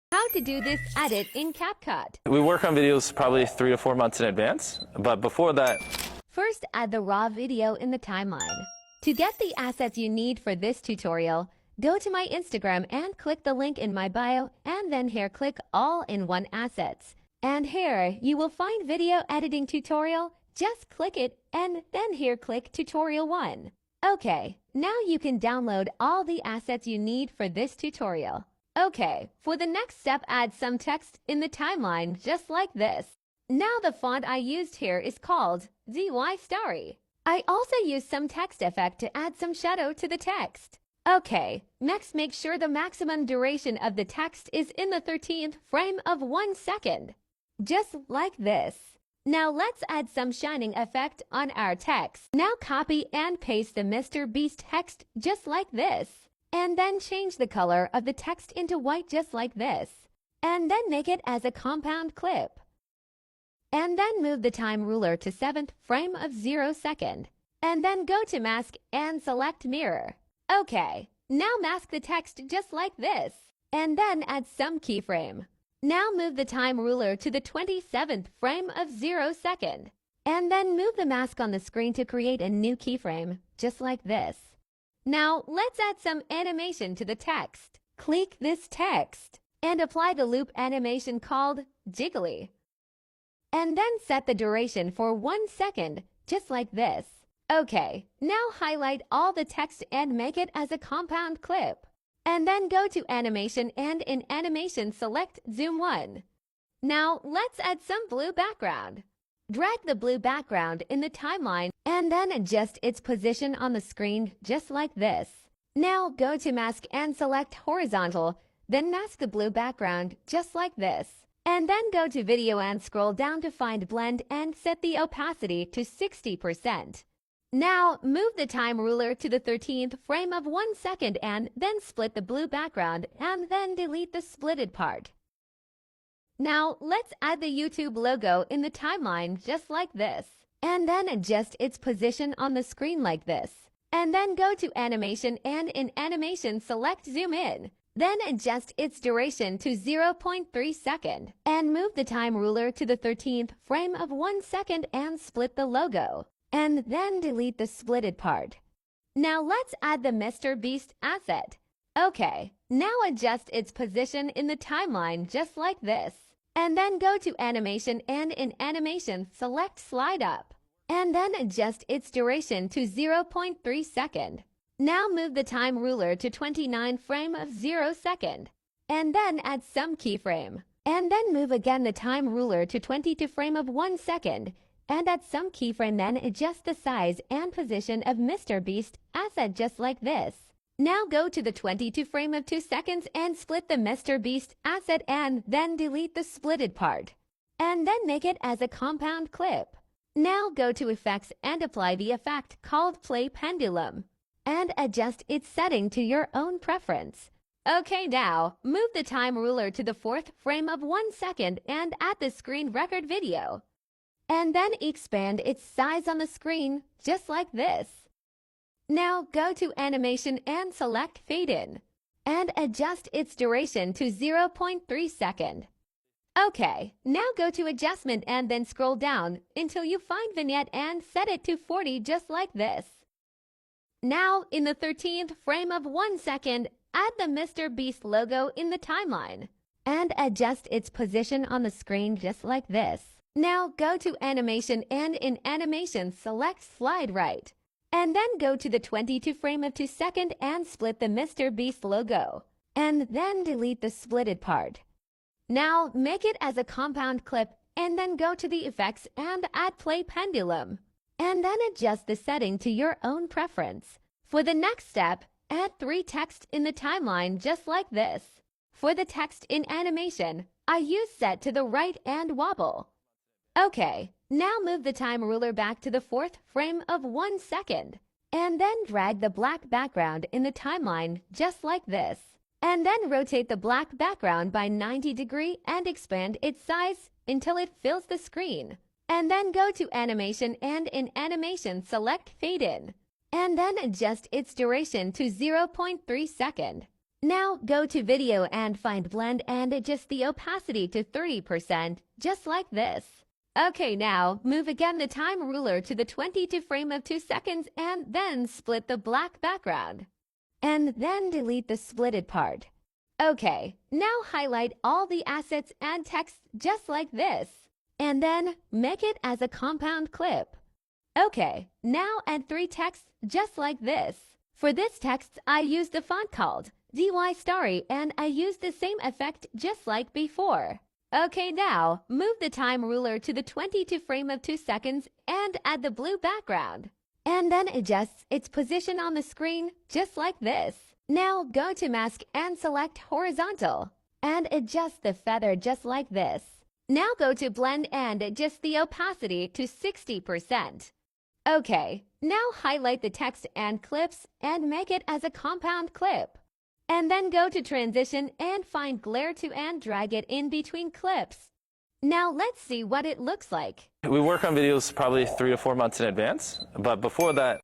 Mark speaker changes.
Speaker 1: How to do this edit in Capcut.
Speaker 2: We work on videos probably 3 to 4 months in advance, but before that,
Speaker 1: First, add the raw video in the timeline. To get the assets you need for this tutorial, go to my Instagram and click the link in my bio, and then here click all in one assets. And here you will find video editing tutorial. Just click it and then here click tutorial 1. Okay, now you can download all the assets you need for this tutorial. Okay, for the next step, add some text in the timeline just like this. Now the font I used here is called DY Starry. I also used some text effect to add some shadow to the text. Okay, next make sure the maximum duration of the text is in the 13th frame of 1 second. Just like this. Now let's add some shining effect on our text. Now copy and paste the Mr. Beast text just like this. And then change the color of the text into white just like this. And then make it as a compound clip. And then move the time ruler to 7th frame of 0 second. And then go to mask and select mirror. Okay, now mask the text just like this. And then add some keyframe. Now move the time ruler to the 27th frame of 0 second. And then move the mask on the screen to create a new keyframe, just like this. Now let's add some animation to the text. Click this text and apply the loop animation called Jiggly. And then set the duration for 1 second, just like this. Okay, now highlight all the text and make it as a compound clip. And then go to animation and in animation select zoom 1. Now let's add some blue background. Drag the blue background in the timeline and then adjust its position on the screen just like this. Now go to mask and select horizontal, then mask the blue background just like this. And then go to video and scroll down to find blend and set the opacity to 60%. Now move the time ruler to the 13th frame of 1 second and then split the blue background and then delete the splitted part. Now let's add the YouTube logo in the timeline just like this. And then adjust its position on the screen like this. And then go to animation and in animation select zoom in. Then adjust its duration to 0.3 second. And move the time ruler to the 13th frame of 1 second and split the logo. And then delete the splitted part. Now let's add the Mr. Beast asset. Okay, now adjust its position in the timeline just like this. And then go to animation and in animation select slide up. And then adjust its duration to 0.3 second. Now move the time ruler to 29 frame of 0 second. And then add some keyframe. And then move again the time ruler to 22 frame of 1 second. And add some keyframe, then adjust the size and position of Mr. Beast asset just like this. Now go to the 22 frame of 2 seconds and split the Mr. Beast asset and then delete the splitted part. And then make it as a compound clip. Now go to effects and apply the effect called play pendulum. And adjust its setting to your own preference. Okay, now move the time ruler to the 4th frame of 1 second and add the screen record video. And then expand its size on the screen, just like this. Now go to animation and select fade in. And adjust its duration to 0.3 second. Okay, now go to adjustment and then scroll down until you find vignette and set it to 40 just like this. Now, in the 13th frame of 1 second, add the Mr. Beast logo in the timeline. And adjust its position on the screen just like this. Now go to animation and in animation select slide right. And then go to the 22 frame of 2 second and split the Mr. Beast logo. And then delete the splitted part. Now make it as a compound clip and then go to the effects and add play pendulum. And then adjust the setting to your own preference. For the next step, add 3 text in the timeline just like this. For the text in animation, I use set to the right and wobble. Okay, now move the time ruler back to the 4th frame of 1 second. And then drag the black background in the timeline just like this. And then rotate the black background by 90 degrees and expand its size until it fills the screen. And then go to animation and in animation select fade in. And then adjust its duration to 0.3 second. Now go to video and find blend and adjust the opacity to 30%, just like this. Okay, now move again the time ruler to the 22 frame of 2 seconds and then split the black background. And then delete the splitted part. Okay, now highlight all the assets and text just like this. And then make it as a compound clip. Okay, now add 3 texts just like this. For this text, I used a font called DY Starry and I used the same effect just like before. Okay, now move the time ruler to the 22 frame of 2 seconds and add the blue background. And then adjust its position on the screen just like this. Now go to mask and select horizontal and adjust the feather just like this. Now go to blend and adjust the opacity to 60%. Okay, now highlight the text and clips and make it as a compound clip. And then go to transition and find glare to and drag it in between clips. Now let's see what it looks like.
Speaker 2: We work on videos probably 3 to 4 months in advance, but before that,